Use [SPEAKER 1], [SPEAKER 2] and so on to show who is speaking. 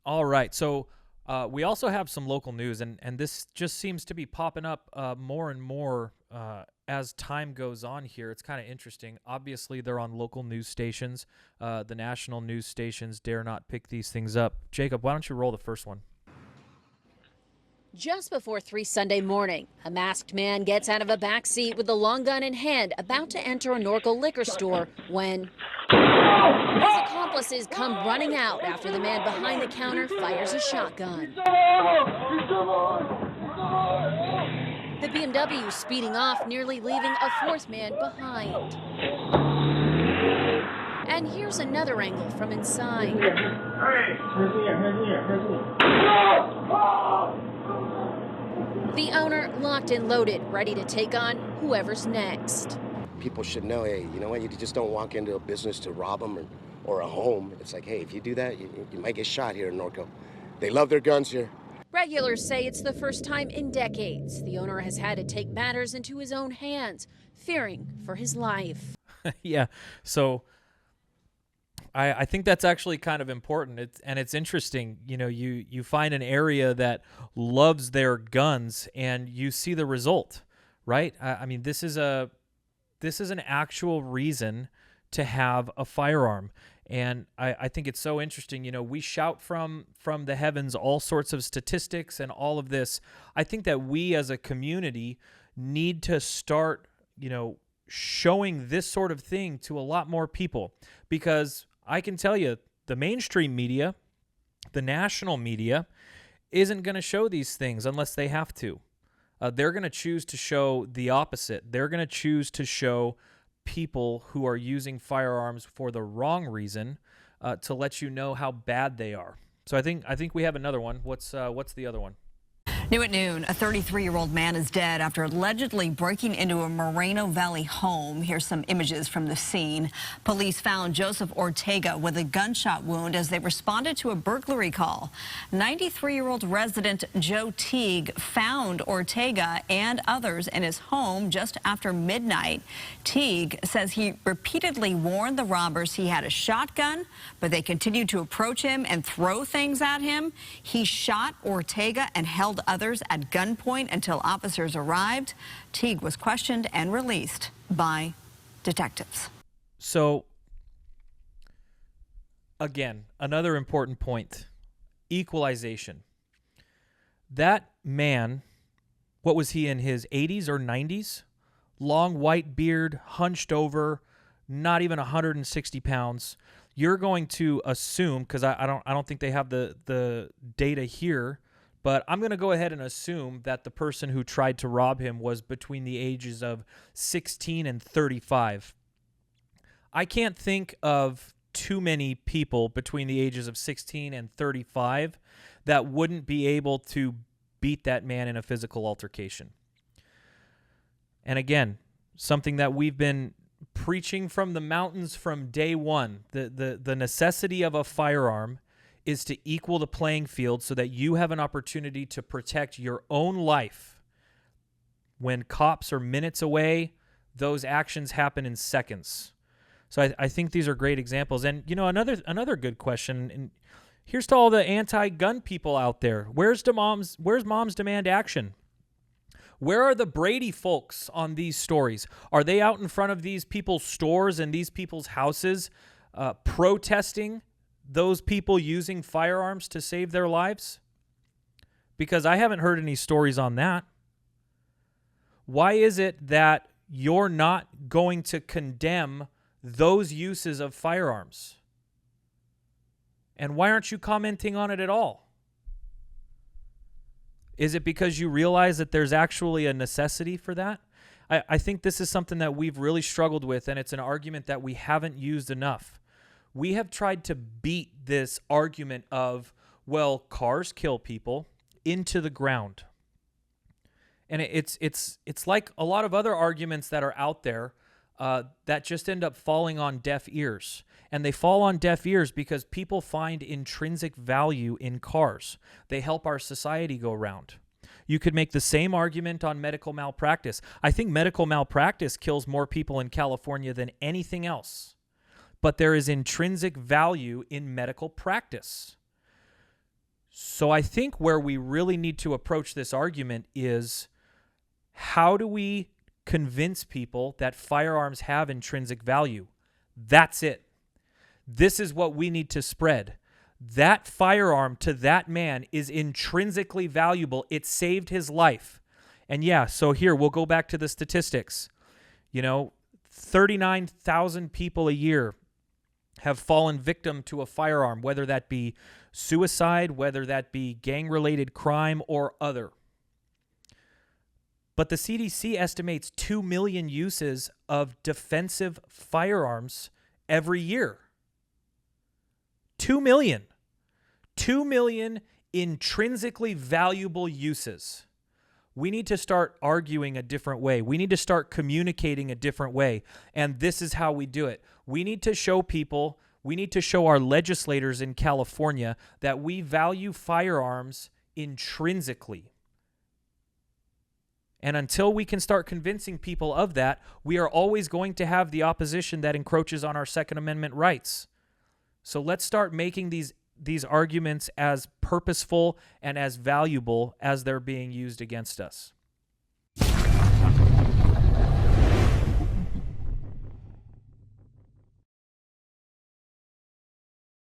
[SPEAKER 1] All right. So we also have some local news, and this just seems to be popping up more and more as time goes on here. It's kind of interesting. Obviously, they're on local news stations. The national news stations dare not pick these things up. Jacob, why don't you roll the first one?
[SPEAKER 2] Just before 3 Sunday morning, a masked man gets out of a back seat with a long gun in hand, about to enter a Norco liquor store when his accomplices come running out after the man behind the counter fires a shotgun. The BMW speeding off, nearly leaving a fourth man behind. And here's another angle from inside. The owner locked and loaded, ready to take on whoever's next.
[SPEAKER 3] People should know, hey, you know what? You just don't walk into a business to rob them or a home. It's like, hey, if you do that, you might get shot here in Norco. They love their guns here.
[SPEAKER 2] Regulars say it's the first time in decades the owner has had to take matters into his own hands, fearing for his life.
[SPEAKER 1] Yeah. So I think that's actually kind of important. It's interesting. You know, you find an area that loves their guns and you see the result, right? I mean, this is an actual reason to have a firearm. And I think it's so interesting. You know, we shout from the heavens all sorts of statistics and all of this. I think that we as a community need to start, you know, showing this sort of thing to a lot more people, because I can tell you the mainstream media, the national media, isn't going to show these things unless they have to. They're going to choose to show the opposite. They're going to choose to show people who are using firearms for the wrong reason to let you know how bad they are. So I think we have another one. What's the other one?
[SPEAKER 4] New at noon, a 33-year-old man is dead after allegedly breaking into a Moreno Valley home. Here's some images from the scene. Police found Joseph Ortega with a gunshot wound as they responded to a burglary call. 93-year-old resident Joe Teague found Ortega and others in his home just after midnight. Teague says he repeatedly warned the robbers he had a shotgun, but they continued to approach him and throw things at him. He shot Ortega and held others at gunpoint until officers arrived. Teague was questioned and released by detectives.
[SPEAKER 1] So, again, another important point. Equalization. That man, what was he, in his 80s or 90s? Long white beard, hunched over, not even 160 pounds. You're going to assume, because I don't think they have the data here, but I'm going to go ahead and assume that the person who tried to rob him was between the ages of 16 and 35. I can't think of too many people between the ages of 16 and 35 that wouldn't be able to beat that man in a physical altercation. And again, something that we've been preaching from the mountains from day one, the necessity of a firearm is to equal the playing field so that you have an opportunity to protect your own life. When cops are minutes away, those actions happen in seconds. So I think these are great examples. And, you know, another good question, and here's to all the anti-gun people out there. Where's Moms Demand Action? Where are the Brady folks on these stories? Are they out in front of these people's stores and these people's houses protesting those people using firearms to save their lives? Because I haven't heard any stories on that. Why is it that you're not going to condemn those uses of firearms? And why aren't you commenting on it at all? Is it because you realize that there's actually a necessity for that? I think this is something that we've really struggled with, and it's an argument that we haven't used enough. We have tried to beat this argument of, well, cars kill people into the ground. And it's like a lot of other arguments that are out there that just end up falling on deaf ears. And they fall on deaf ears because people find intrinsic value in cars. They help our society go round. You could make the same argument on medical malpractice. I think medical malpractice kills more people in California than anything else. But there is intrinsic value in medical practice. So I think where we really need to approach this argument is, how do we convince people that firearms have intrinsic value? That's it. This is what we need to spread. That firearm to that man is intrinsically valuable. It saved his life. And yeah, so here, we'll go back to the statistics. 39,000 people a year have fallen victim to a firearm, whether that be suicide, whether that be gang-related crime or other. But the CDC estimates 2 million uses of defensive firearms every year. 2 million. 2 million intrinsically valuable uses. We need to start arguing a different way. We need to start communicating a different way. And this is how we do it. We need to show people, we need to show our legislators in California that we value firearms intrinsically. And until we can start convincing people of that, we are always going to have the opposition that encroaches on our Second Amendment rights. So let's start making these arguments as purposeful and as valuable as they're being used against us.